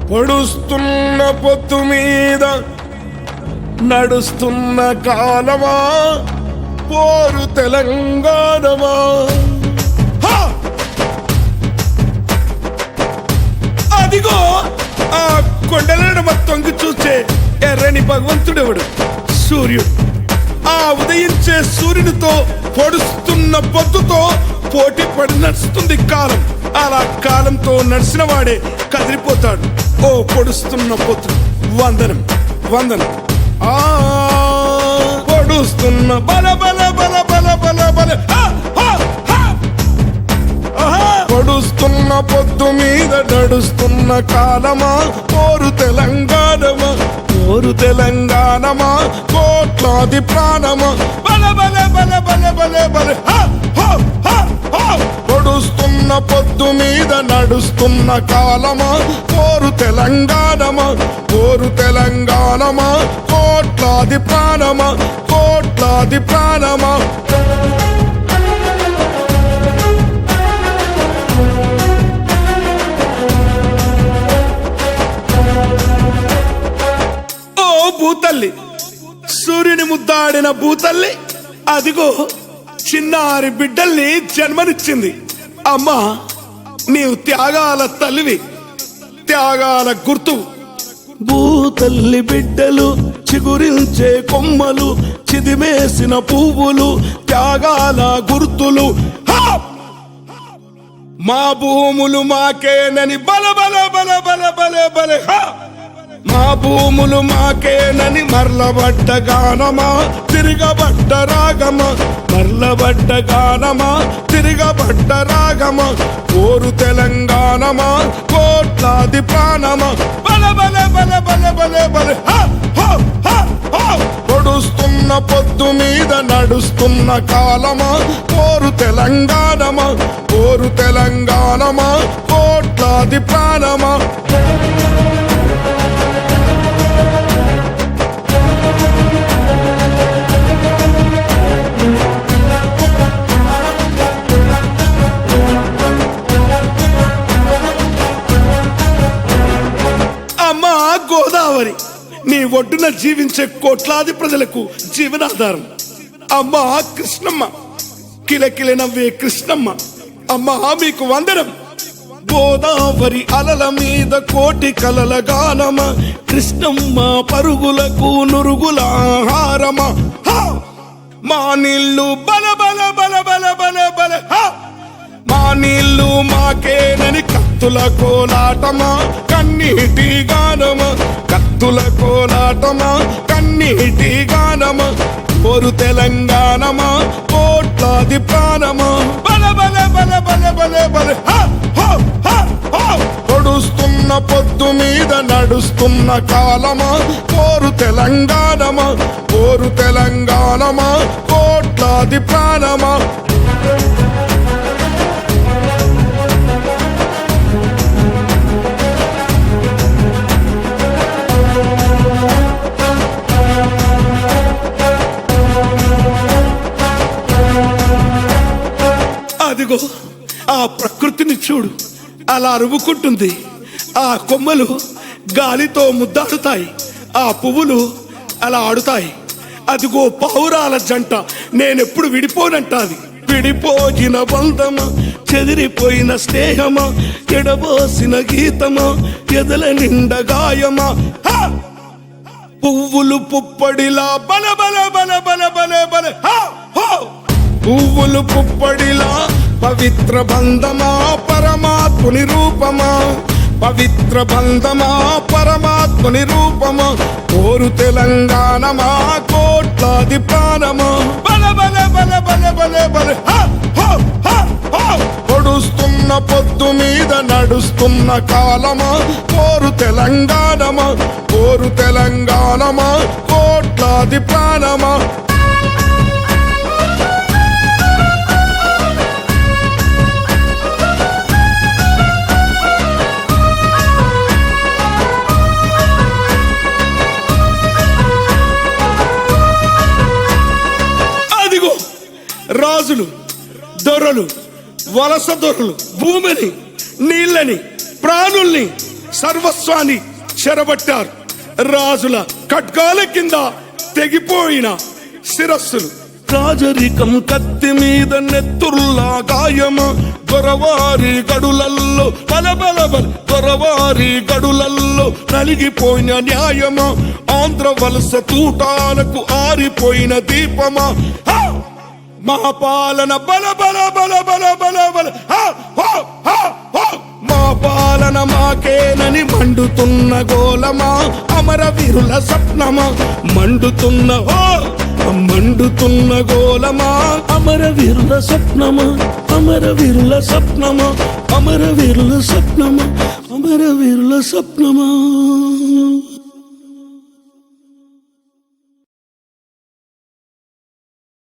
పొడుస్తున్న పొత్తు మీద నడుస్తున్న కాలమా పోరు తెలంగాణమా. అదిగో ఆ కొండలను మొత్తంకి చూసే ఎర్రని భగవంతుడెవడు? సూర్యుడు. ఆ ఉదయించే సూర్యునితో పొడుస్తున్న పొద్దుతో పోటీ పడి నడుస్తుంది కాలం. అలా కాలంతో నడిచిన వాడే కదిలిపోతాడు. ఓ పొడుస్తున్న పొద్దు, వందనం వందనం. ఆ పొడుస్తున్న బల బల బల బల బల బల పొడుస్తున్న పొద్దు మీద నడుస్తున్న కాలమా పోరు తెలంగాణమా, పోరు తెలంగాణమా, కోట్లాది ప్రాణమా. బల బల బల బల బల బల పొడుస్తున్న పొద్దు మీద నడుస్తున్న కాలమా పోరు తెలంగాణమా, పోరు తెలంగాణమా, కోట్లాది ప్రాణమా, కోట్లాది ప్రాణమా. ఓ భూతల్లి, సూర్యుని ముద్దాడిన భూతల్లి అదిగో చిన్నారి బిడ్డల్ని జన్మనిచ్చింది. అమ్మా, నీవు త్యాగాల తల్లివి, త్యాగాల గుర్తు. భూతల్లి బిడ్డలు చిగురించే కొమ్మలు, చిదిమేసిన పువ్వులు, త్యాగాల గుర్తులు. మా భూములు మాకేనని బల బల బల బల బల బల. మా భూములు మాకేనని మర్లబడ్డ గానమా, తిరగబడ్డ రాగమా, మర్లబడ్డ గానమా, తిరగబడ్డ రాగమా. పోరు తెలంగాణమా, కోట్లాది ప్రాణమా. బల బల బల బల బల బల. పొడుస్తున్న పొద్దు మీద నడుస్తున్న కాలమా పోరు తెలంగాణమా, పోరు తెలంగాణమా, కోట్లాది ప్రాణమా. అమ్మా గోదావరి, నీ ఒడ్డున జీవించే కోట్లాది ప్రజలకు జీవనాధారం. అమ్మా కృష్ణమ్మ, కిలకిల నవ్వే కృష్ణమ్మ, అమ్మా మీకు వందనం. గోదావరి అలల మీద కోటి కలల గానమ, కృష్ణమ్మ పరుగులకు నురుగుల ఆహారమా. మా నీళ్ళు బల బల బల బల బల బల. మా నీళ్ళు మాకేనని కత్తుల కోలాటమా, కన్నీటి గానమా, కత్తుల కోలాటమా, కన్నీటి గానమా. పోరు తెలంగాణమా, కోట్లాది ప్రాణమా. బల బల బల బల బల బల. పొడుస్తున్న పొద్దు మీద నడుస్తున్న కాలమా పోరు తెలంగాణమా, పోరు తెలంగాణమా, కోట్లాది ప్రాణమా. అదిగో ఆ ప్రకృతిని చూడు, అలా అరువుకుంటుంది. ఆ కొమ్మలు గాలితో ముద్దాడుతాయి, ఆ పువ్వులు అలా ఆడుతాయి. అదిగో పావురాల జంట నేనెప్పుడు విడిపోనంటాది. విడిపోయిన బంధమా, చెదిరిపోయిన స్నేహమా, ఎడబోసిన గీతమా, ఎదల నిండ గాయమా. పువ్వులు పుప్పడిలా బల బల బల బల బల బల. పువ్వులు పుప్పడిలా పవిత్ర బంధమా, పరమాత్ముని రూపమా, పవిత్ర బంధమా, పరమాత్ముని రూపమా. పోరు తెలంగాణమా, కోట్లాది ప్రాణమా. బల బల బల బల బల బల. పొడుస్తున్న పొద్దు మీద నడుస్తున్న కాలమా పోరు తెలంగాణమా, పోరు తెలంగాణమా, కోట్లాది ప్రాణమా. రాజులు, దొరలు, వలస దొరలు భూమిని, నీళ్ళని, ప్రాణుల్ని, సర్వస్వాన్ని చెరబట్టారు. రాజుల ఖడ్గాల కింద తెగిపోయిన శిరస్సులు. రాజరికం కత్తి మీద నెత్తుర్లా గాయమా, దొరవారి గడులల్లో బలబలబల్, దొరవారి గడులల్లో నలిగిపోయిన న్యాయమా, ఆంధ్ర వలస తూటాలకు ఆరిపోయిన దీపమా. మా పాలన బల బల బల బల బల బల, మా పాలన మాకేనని మండుతున్న గోలమా, అమరవీరుల స్వప్నమా, మండుతున్న మండుతున్న గోలమా, అమరవీరుల స్వప్నమా, అమరవీరుల స్వప్నమా, అమరవీరుల స్వప్నమా, అమరవీరుల స్వప్నమా.